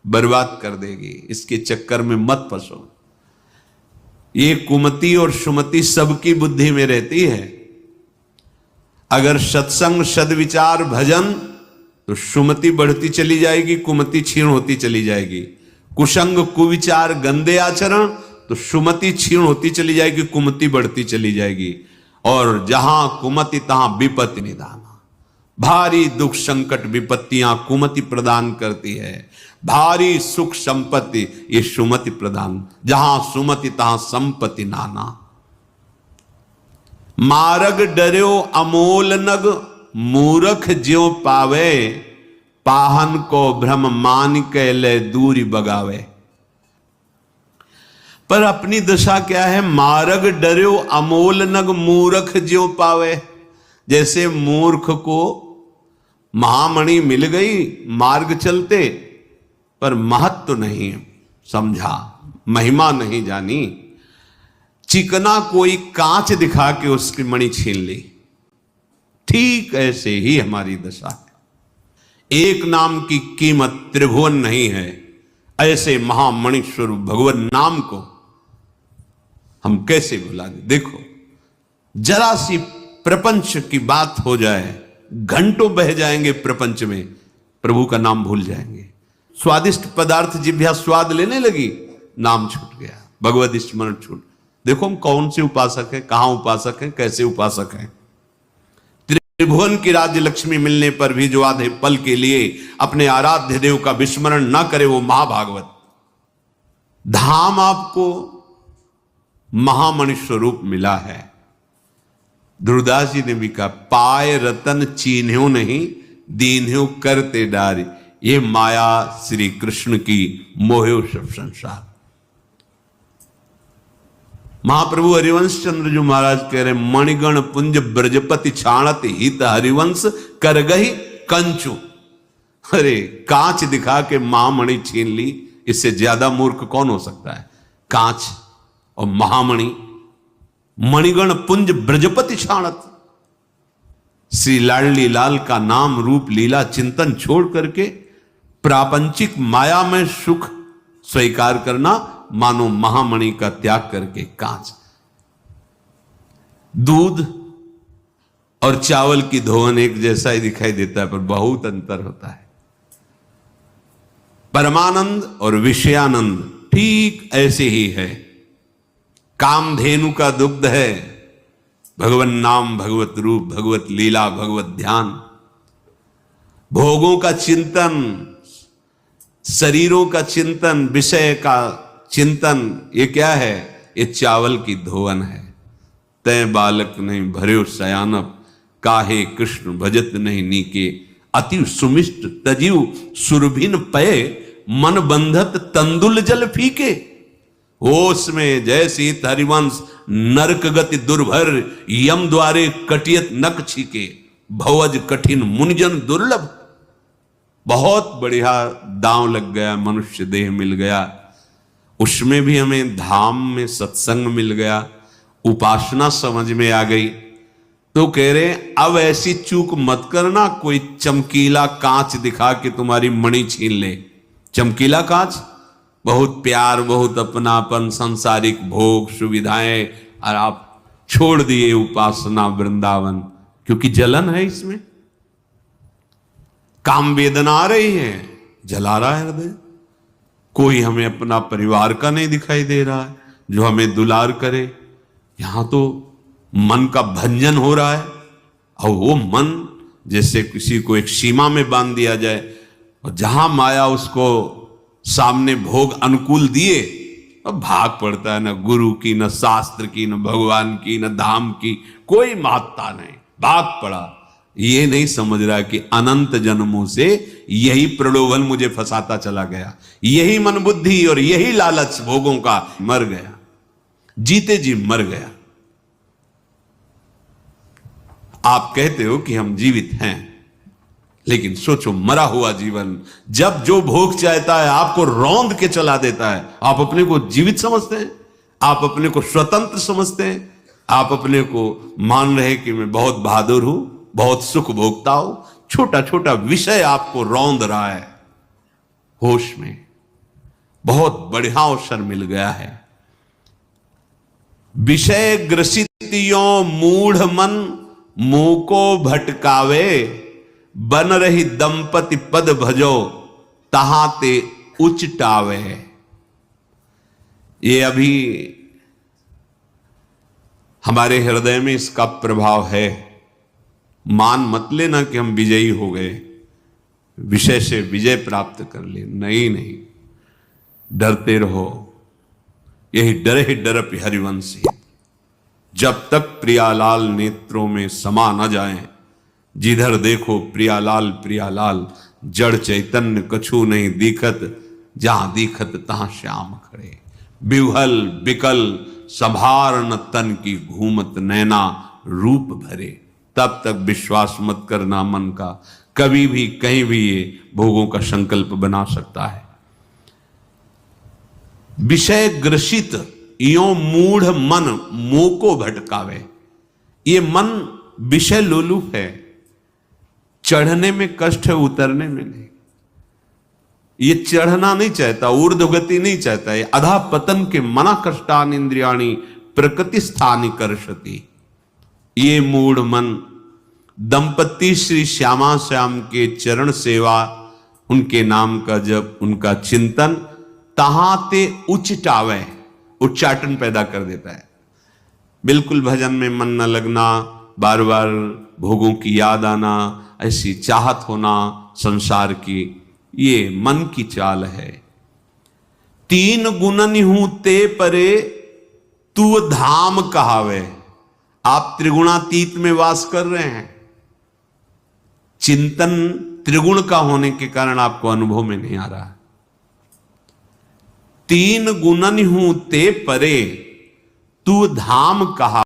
बर्बाद कर देगी। इसके चक्कर में मत फंसो। ये कुमति और सुमति सबकी बुद्धि में रहती है। अगर सत्संग, सद्विचार, भजन, तो सुमति बढ़ती चली जाएगी, कुमति क्षीण होती चली जाएगी। कुसंग, कुविचार, गंदे आचरण, तो सुमति क्षीण होती चली जाएगी, कुमति बढ़ती चली जाएगी। और जहां कुमति तहां विपत्ति निदान। भारी दुख संकट विपत्तियां कुमति प्रदान करती है, भारी सुख संपत्ति ये सुमति प्रदान। जहां सुमति तहां संपत्ति नाना। मार्ग डर्यो अमोल नग, मूरख ज्यों पावे, पाहन को भ्रम मान के ले दूरी बगावे। पर अपनी दशा क्या है? मार्ग डर्यो अमोल नग, मूरख ज्यों पावे। जैसे मूर्ख को महामणि मिल गई मार्ग चलते, पर महत्व नहीं समझा, महिमा नहीं जानी, चिकना कोई कांच दिखा के उसकी मणि छीन ली। ठीक ऐसे ही हमारी दशा है। एक नाम की कीमत त्रिभुवन नहीं है। ऐसे महामणि स्वरूप भगवान नाम को हम कैसे भुला दें? देखो, जरा सी प्रपंच की बात हो जाए, घंटों बह जाएंगे प्रपंच में, प्रभु का नाम भूल जाएंगे। स्वादिष्ट पदार्थ जिह्वा स्वाद लेने लगी, नाम छूट गया, भगवत स्मरण छूट। देखो हम कौन से उपासक हैं, कहां उपासक हैं, कैसे उपासक हैं। त्रिभुवन की राज्य लक्ष्मी मिलने पर भी जो आधे पल के लिए अपने आराध्य देव का विस्मरण ना करे, वो महाभागवत। धाम आपको महामणि स्वरूप मिला है। ध्रुवदास जी ने भी कहा, पाए रतन चीन्ह्यो नहीं, दीन्ह्यो करते डारी। ये माया श्री कृष्ण की, मोह्यो सब संसार। महाप्रभु हरिवंश चंद्र जो महाराज कह रहे, मणिगण पुंज ब्रजपति छाणत हित हरिवंश कर गही कंचु। अरे कांच दिखा के महामणि छीन ली, इससे ज्यादा मूर्ख कौन हो सकता है? कांच और महामणि। मणिगण पुंज ब्रजपति छाणत, श्री लाडली लाल का नाम रूप लीला चिंतन छोड़ करके प्रापंचिक माया में सुख स्वीकार करना, मानो महामणि का त्याग करके कांच। दूध और चावल की धोवन एक जैसा ही दिखाई देता है, पर बहुत अंतर होता है। परमानंद और विषयानंद ठीक ऐसे ही है। कामधेनु का दुग्ध है भगवन नाम, भगवत रूप, भगवत लीला, भगवत ध्यान। भोगों का चिंतन, शरीरों का चिंतन, विषय का चिंतन, ये क्या है? ये चावल की धोवन है। तय बालक नहीं भर्यो सयानप, काहे कृष्ण भजत नहीं नीके। अति सुमिष्ट तजीव सुरभिन पय, मन बंधत तंदुल जल फीके। होश में जैसी हरिवंश, नरक गति दुर्भर, यम द्वारे कटियत नक छीके। भवज कठिन मुनिजन दुर्लभ। बहुत बढ़िया दांव लग गया, मनुष्य देह मिल गया, उसमें भी हमें धाम में सत्संग मिल गया, उपासना समझ में आ गई। तो कह रहे अब ऐसी चूक मत करना, कोई चमकीला कांच दिखा के तुम्हारी मणि छीन ले। चमकीला कांच, बहुत प्यार, बहुत अपनापन, सांसारिक भोग सुविधाएं, और आप छोड़ दिए उपासना वृंदावन, क्योंकि जलन है इसमें। काम वेदना आ रही है, जला रहा है हृदय। कोई हमें अपना परिवार का नहीं दिखाई दे रहा है जो हमें दुलार करे। यहां तो मन का भंजन हो रहा है, और वो मन जैसे किसी को एक सीमा में बांध दिया जाए, और जहां माया उसको सामने भोग अनुकूल दिए, अब भाग पड़ता है। न गुरु की, न शास्त्र की, न भगवान की, न धाम की कोई महत्ता नहीं, भाग पड़ा। ये नहीं समझ रहा कि अनंत जन्मों से यही प्रलोभन मुझे फंसाता चला गया, यही मन बुद्धि और यही लालच भोगों का मर गया, जीते जी मर गया। आप कहते हो कि हम जीवित हैं, लेकिन सोचो मरा हुआ जीवन, जब जो भोग चाहता है आपको रौंद के चला देता है। आप अपने को जीवित समझते हैं, आप अपने को स्वतंत्र समझते हैं, आप अपने को मान रहे कि मैं बहुत बहादुर हूं, बहुत सुख भोगता हूं। छोटा छोटा विषय आपको रौंद रहा है। होश में बहुत बढ़िया अवसर मिल गया है। विषय ग्रसित यो मूढ़ मन मुंह को भटकावे, बन रही दंपति पद भजो तहां ते उचटावे। ये अभी हमारे हृदय में इसका प्रभाव है। मान मत लेना कि हम विजयी हो गए, विषय से विजय प्राप्त कर ले, नहीं नहीं, डरते रहो। यही डरे ही डरप हरिवंशी। जब तक प्रियालाल नेत्रों में समा न जाए, जिधर देखो प्रियालाल प्रियालाल, जड़ चैतन्य कछु नहीं दिखत, जहां दिखत तहां श्याम खड़े। बिवहल बिकल संभार न तन की घूमत नैना रूप भरे। तब तक विश्वास मत करना मन का, कभी भी कहीं भी ये भोगों का संकल्प बना सकता है। विषय ग्रसित यो मूढ़ मन मुंह को भटकावे। ये मन विषय लोलुप है, चढ़ने में कष्ट है, उतरने में नहीं। ये चढ़ना नहीं चाहता, ऊर्ध्वगति नहीं चाहता, ये अधा पतन के मना कष्टान इंद्रियाणी प्रकृति स्थानी कर्षति। ये मूढ़ मन दंपति श्री श्यामा श्याम के चरण सेवा, उनके नाम का जप, उनका चिंतन तहां ते उच्चावे, उच्चाटन पैदा कर देता है। बिल्कुल भजन में मन न लगना, बार बार भोगों की याद आना, ऐसी चाहत होना संसार की, ये मन की चाल है। तीन गुणन हूं ते परे तू धाम कहावे। आप त्रिगुणातीत में वास कर रहे हैं, चिंतन त्रिगुण का होने के कारण आपको अनुभव में नहीं आ रहा है। तीन गुणन हूं ते परे तू धाम कहा